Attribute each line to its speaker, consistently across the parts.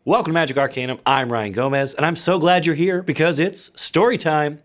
Speaker 1: Welcome to Magic Arcanum. I'm Ryan Gomez, and I'm so glad you're here because it's story time.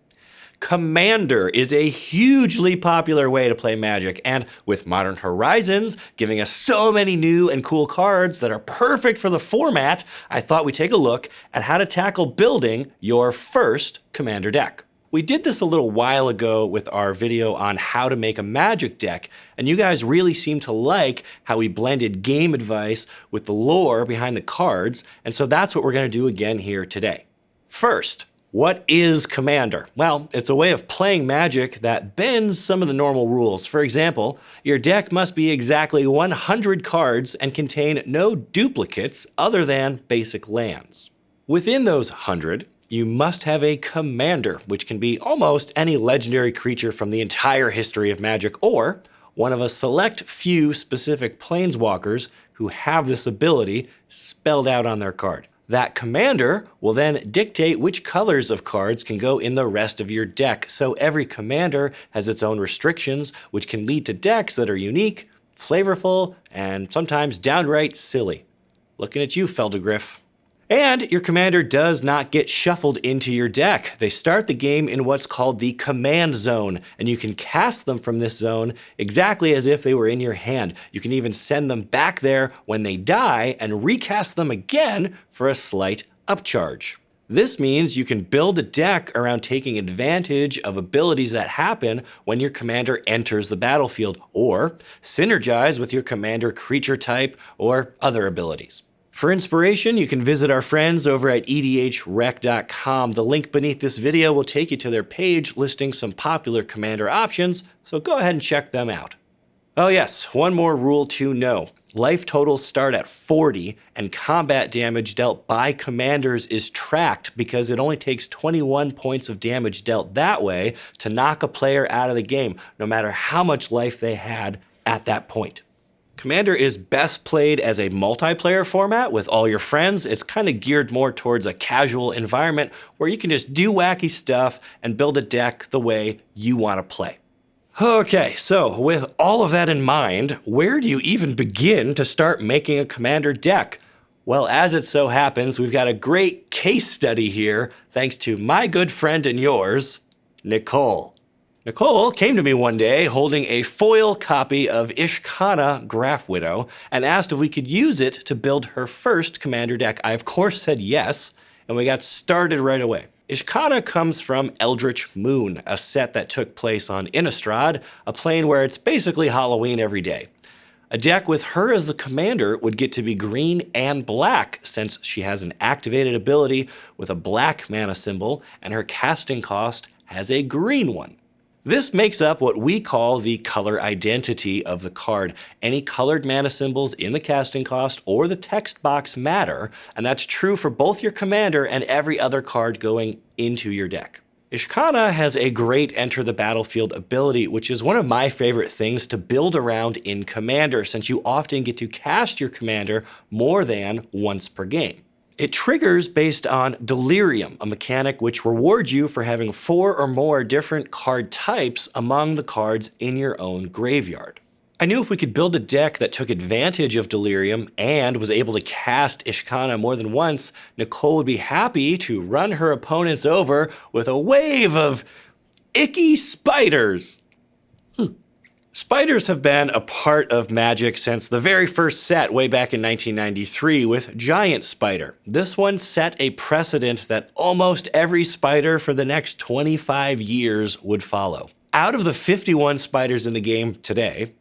Speaker 1: Commander is a hugely popular way to play Magic, and with Modern Horizons giving us so many new and cool cards that are perfect for the format, I thought we'd take a look at how to tackle building your first Commander deck. We did this a little while ago with our video on how to make a Magic deck, and you guys really seemed to like how we blended game advice with the lore behind the cards, and so that's what we're going to do again here today. First, what is Commander? Well, it's a way of playing Magic that bends some of the normal rules. For example, your deck must be exactly 100 cards and contain no duplicates other than basic lands. Within those 100, you must have a commander, which can be almost any legendary creature from the entire history of Magic, or one of a select few specific planeswalkers who have this ability spelled out on their card. That commander will then dictate which colors of cards can go in the rest of your deck, so every commander has its own restrictions, which can lead to decks that are unique, flavorful, and sometimes downright silly. Looking at you, Feldegriff. And your commander does not get shuffled into your deck. They start the game in what's called the command zone, and you can cast them from this zone exactly as if they were in your hand. You can even send them back there when they die and recast them again for a slight upcharge. This means you can build a deck around taking advantage of abilities that happen when your commander enters the battlefield, or synergize with your commander creature type or other abilities. For inspiration, you can visit our friends over at edhrec.com. The link beneath this video will take you to their page listing some popular commander options, so go ahead and check them out. Oh yes, one more rule to know. Life totals start at 40, and combat damage dealt by commanders is tracked because it only takes 21 points of damage dealt that way to knock a player out of the game, no matter how much life they had at that point. Commander is best played as a multiplayer format with all your friends. It's kind of geared more towards a casual environment where you can just do wacky stuff and build a deck the way you want to play. Okay, so with all of that in mind, where do you even begin to start making a Commander deck? Well, as it so happens, we've got a great case study here, thanks to my good friend and yours, Nicole. Nicole came to me one day holding a foil copy of Ishkana Graph Widow and asked if we could use it to build her first Commander deck. I of course said yes, and we got started right away. Ishkana comes from Eldritch Moon, a set that took place on Innistrad, a plane where it's basically Halloween every day. A deck with her as the commander would get to be green and black since she has an activated ability with a black mana symbol and her casting cost has a green one. This makes up what we call the color identity of the card. Any colored mana symbols in the casting cost or the text box matter, and that's true for both your commander and every other card going into your deck. Ishkana has a great enter the battlefield ability, which is one of my favorite things to build around in Commander, since you often get to cast your commander more than once per game. It triggers based on Delirium, a mechanic which rewards you for having 4 or more different card types among the cards in your own graveyard. I knew if we could build a deck that took advantage of Delirium and was able to cast Ishkana more than once, Nicole would be happy to run her opponents over with a wave of icky spiders. Spiders have been a part of Magic since the very first set way back in 1993 with Giant Spider. This one set a precedent that almost every spider for the next 25 years would follow. Out of the 51 spiders in the game today,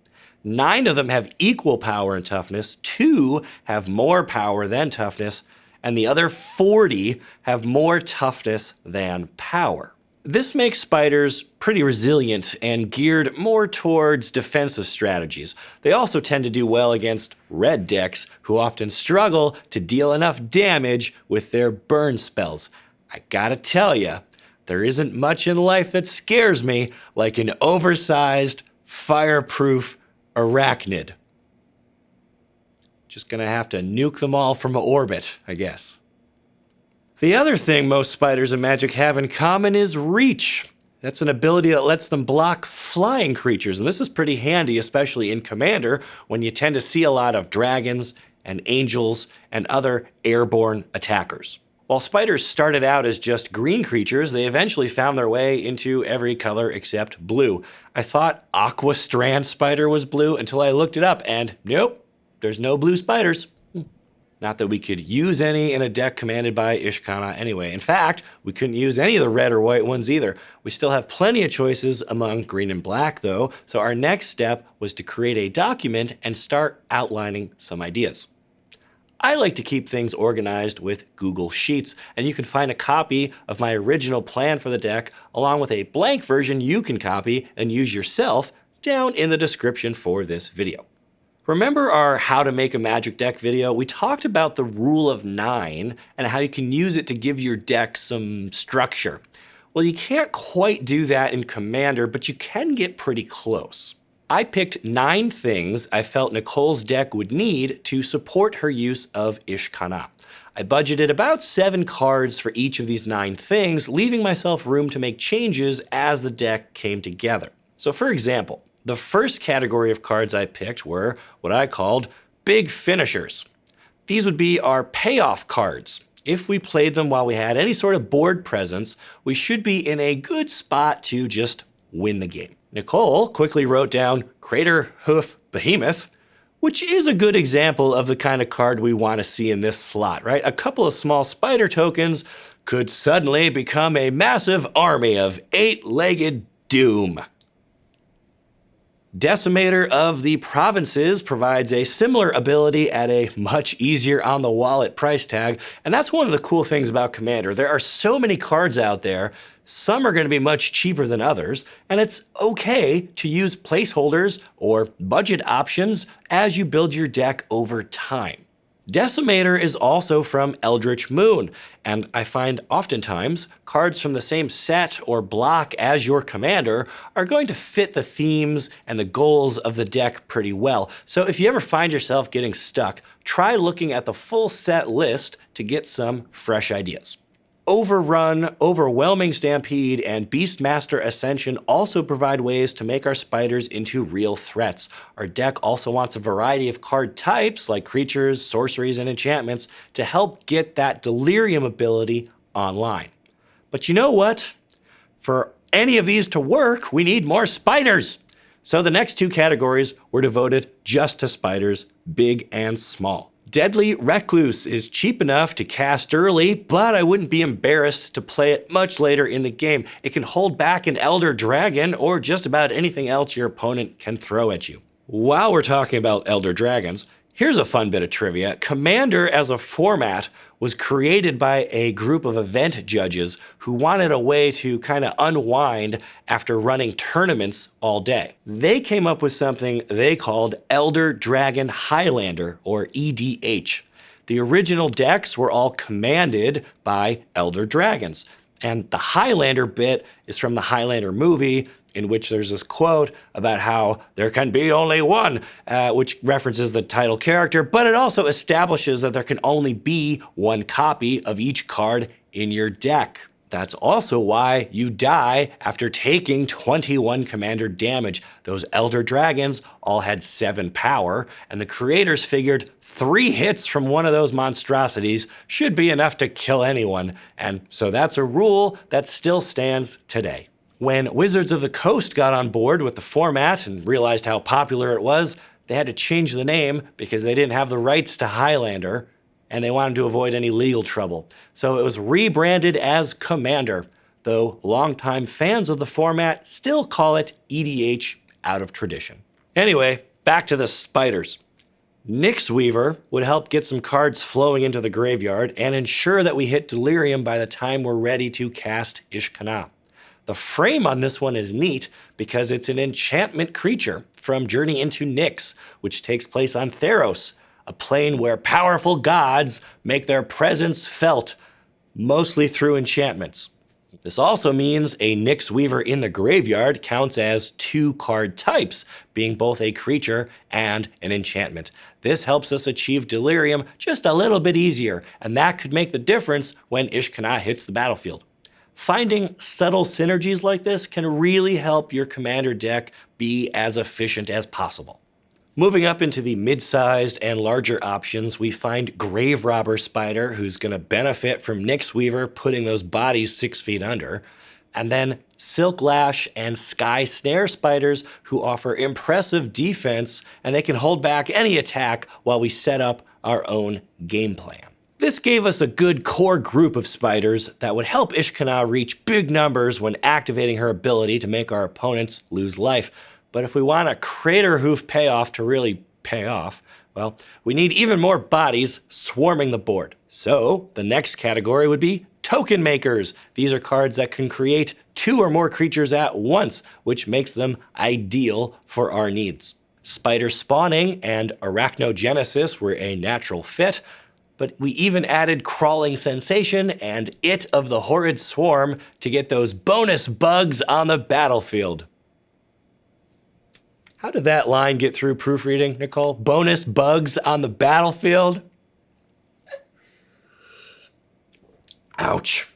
Speaker 1: 9 of them have equal power and toughness, 2 have more power than toughness, and the other 40 have more toughness than power. This makes spiders pretty resilient and geared more towards defensive strategies. They also tend to do well against red decks, who often struggle to deal enough damage with their burn spells. I gotta tell ya, there isn't much in life that scares me like an oversized, fireproof arachnid. Just gonna have to nuke them all from orbit, I guess. The other thing most spiders in Magic have in common is reach. That's an ability that lets them block flying creatures, and this is pretty handy, especially in Commander, when you tend to see a lot of dragons and angels and other airborne attackers. While spiders started out as just green creatures, they eventually found their way into every color except blue. I thought Aqua Strand Spider was blue until I looked it up, and nope, there's no blue spiders. Not that we could use any in a deck commanded by Ishkana anyway. In fact, we couldn't use any of the red or white ones either. We still have plenty of choices among green and black though, so our next step was to create a document and start outlining some ideas. I like to keep things organized with Google Sheets, and you can find a copy of my original plan for the deck along with a blank version you can copy and use yourself down in the description for this video. Remember our How to Make a Magic Deck video? We talked about the rule of 9 and how you can use it to give your deck some structure. Well, you can't quite do that in Commander, but you can get pretty close. I picked 9 things I felt Nicole's deck would need to support her use of Ishkana. I budgeted about 7 cards for each of these 9 things, leaving myself room to make changes as the deck came together. So for example, the first category of cards I picked were what I called big finishers. These would be our payoff cards. If we played them while we had any sort of board presence, we should be in a good spot to just win the game. Nicole quickly wrote down Crater Hoof Behemoth, which is a good example of the kind of card we want to see in this slot, right? A couple of small spider tokens could suddenly become a massive army of 8-legged doom. Decimator of the Provinces provides a similar ability at a much easier on the wallet price tag, and that's one of the cool things about Commander. There are so many cards out there, some are going to be much cheaper than others, and it's okay to use placeholders or budget options as you build your deck over time. Decimator is also from Eldritch Moon, and I find oftentimes cards from the same set or block as your commander are going to fit the themes and the goals of the deck pretty well. So if you ever find yourself getting stuck, try looking at the full set list to get some fresh ideas. Overrun, Overwhelming Stampede, and Beastmaster Ascension also provide ways to make our spiders into real threats. Our deck also wants a variety of card types like creatures, sorceries, and enchantments to help get that delirium ability online. But you know what? For any of these to work, we need more spiders. So the next 2 categories were devoted just to spiders, big and small. Deadly Recluse is cheap enough to cast early, but I wouldn't be embarrassed to play it much later in the game. It can hold back an Elder Dragon or just about anything else your opponent can throw at you. While we're talking about Elder Dragons, here's a fun bit of trivia. Commander as a format was created by a group of event judges who wanted a way to kind of unwind after running tournaments all day. They came up with something they called Elder Dragon Highlander, or EDH. The original decks were all commanded by Elder Dragons, and the Highlander bit is from the Highlander movie, in which there's this quote about how there can be only one, which references the title character, but it also establishes that there can only be one copy of each card in your deck. That's also why you die after taking 21 commander damage. Those Elder Dragons all had 7 power, and the creators figured 3 hits from one of those monstrosities should be enough to kill anyone, and so that's a rule that still stands today. When Wizards of the Coast got on board with the format and realized how popular it was, they had to change the name because they didn't have the rights to Highlander, and they wanted to avoid any legal trouble. So it was rebranded as Commander, though longtime fans of the format still call it EDH out of tradition. Anyway, back to the spiders. Nyx Weaver would help get some cards flowing into the graveyard and ensure that we hit Delirium by the time we're ready to cast Ishkana. The frame on this one is neat because it's an enchantment creature from Journey into Nyx, which takes place on Theros, a plane where powerful gods make their presence felt, mostly through enchantments. This also means a Nyx Weaver in the graveyard counts as 2 card types, being both a creature and an enchantment. This helps us achieve Delirium just a little bit easier, and that could make the difference when Ishkana hits the battlefield. Finding subtle synergies like this can really help your commander deck be as efficient as possible. Moving up into the mid-sized and larger options, we find Grave Robber Spider, who's going to benefit from Nyx Weaver putting those bodies 6 feet under. And then Silk Lash and Sky Snare Spiders, who offer impressive defense, and they can hold back any attack while we set up our own game plan. This gave us a good core group of spiders that would help Ishkana reach big numbers when activating her ability to make our opponents lose life. But if we want a Crater Hoof payoff to really pay off, well, we need even more bodies swarming the board. So the next category would be Token Makers. These are cards that can create 2 or more creatures at once, which makes them ideal for our needs. Spider Spawning and Arachnogenesis were a natural fit, but we even added Crawling Sensation and It of the Horrid Swarm to get those bonus bugs on the battlefield. How did that line get through proofreading, Nicole? Bonus bugs on the battlefield? Ouch.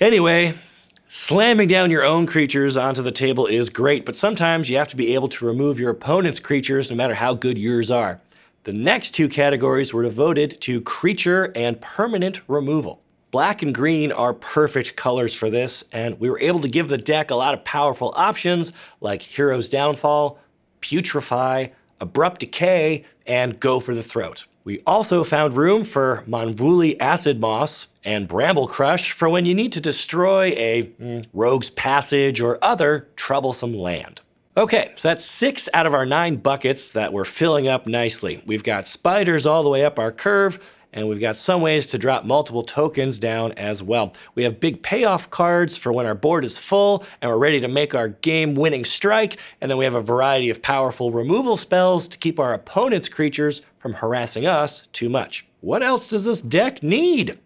Speaker 1: Anyway, slamming down your own creatures onto the table is great, but sometimes you have to be able to remove your opponent's creatures no matter how good yours are. The next 2 categories were devoted to creature and permanent removal. Black and green are perfect colors for this, and we were able to give the deck a lot of powerful options like Hero's Downfall, Putrefy, Abrupt Decay, and Go for the Throat. We also found room for Monvuli Acid Moss and Bramble Crush for when you need to destroy a Rogue's Passage or other troublesome land. Okay, so that's 6 out of our 9 buckets that we're filling up nicely. We've got spiders all the way up our curve, and we've got some ways to drop multiple tokens down as well. We have big payoff cards for when our board is full and we're ready to make our game-winning strike, and then we have a variety of powerful removal spells to keep our opponent's creatures from harassing us too much. What else does this deck need?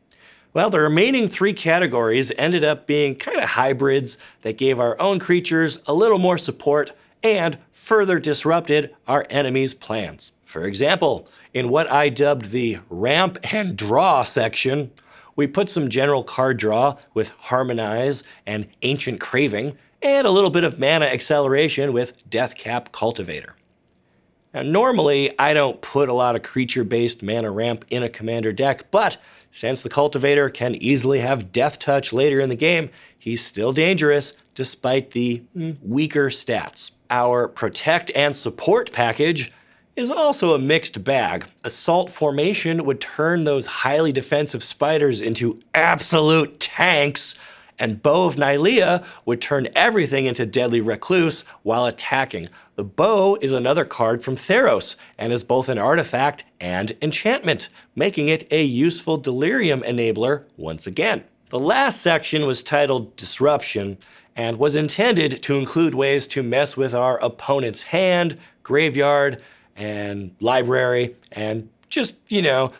Speaker 1: Well, the remaining 3 categories ended up being kind of hybrids that gave our own creatures a little more support and further disrupted our enemies' plans. For example, in what I dubbed the ramp and draw section, we put some general card draw with Harmonize and Ancient Craving, and a little bit of mana acceleration with Deathcap Cultivator. Now, normally, I don't put a lot of creature-based mana ramp in a commander deck, but since the Cultivator can easily have Death Touch later in the game, he's still dangerous despite the weaker stats. Our Protect and Support package is also a mixed bag. Assault Formation would turn those highly defensive spiders into absolute tanks, and Bow of Nylea would turn everything into Deadly Recluse while attacking. The Bow is another card from Theros, and is both an artifact and enchantment, making it a useful Delirium enabler once again. The last section was titled Disruption, and was intended to include ways to mess with our opponent's hand, graveyard, and library, and just,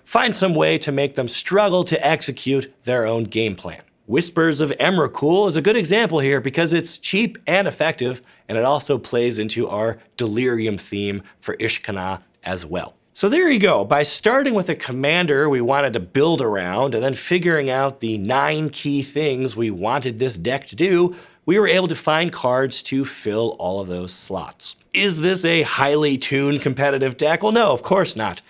Speaker 1: find some way to make them struggle to execute their own game plan. Whispers of Emrakul is a good example here because it's cheap and effective, and it also plays into our Delirium theme for Ishkana as well. So there you go. By starting with a commander we wanted to build around, and then figuring out the 9 key things we wanted this deck to do, we were able to find cards to fill all of those slots. Is this a highly tuned competitive deck? Well, no, of course not.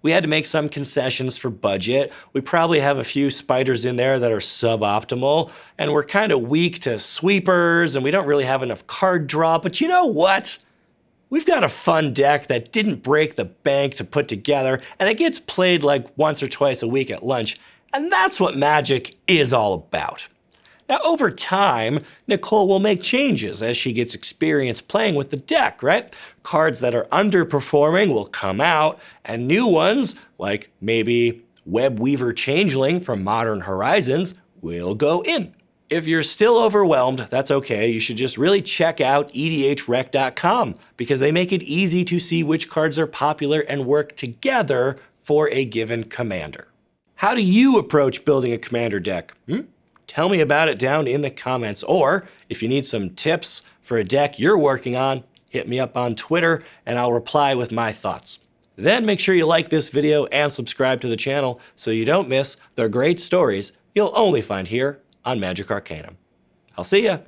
Speaker 1: We had to make some concessions for budget. We probably have a few spiders in there that are suboptimal, and we're kind of weak to sweepers, and we don't really have enough card draw, but you know what? We've got a fun deck that didn't break the bank to put together, and it gets played like once or twice a week at lunch, and that's what Magic is all about. Now, over time, Nicole will make changes as she gets experience playing with the deck, right? Cards that are underperforming will come out, and new ones, like maybe Webweaver Changeling from Modern Horizons, will go in. If you're still overwhelmed, that's okay. You should just really check out edhrec.com because they make it easy to see which cards are popular and work together for a given commander. How do you approach building a commander deck? Tell me about it down in the comments. Or if you need some tips for a deck you're working on, hit me up on Twitter and I'll reply with my thoughts. Then make sure you like this video and subscribe to the channel so you don't miss the great stories you'll only find here on Magic Arcanum. I'll see ya.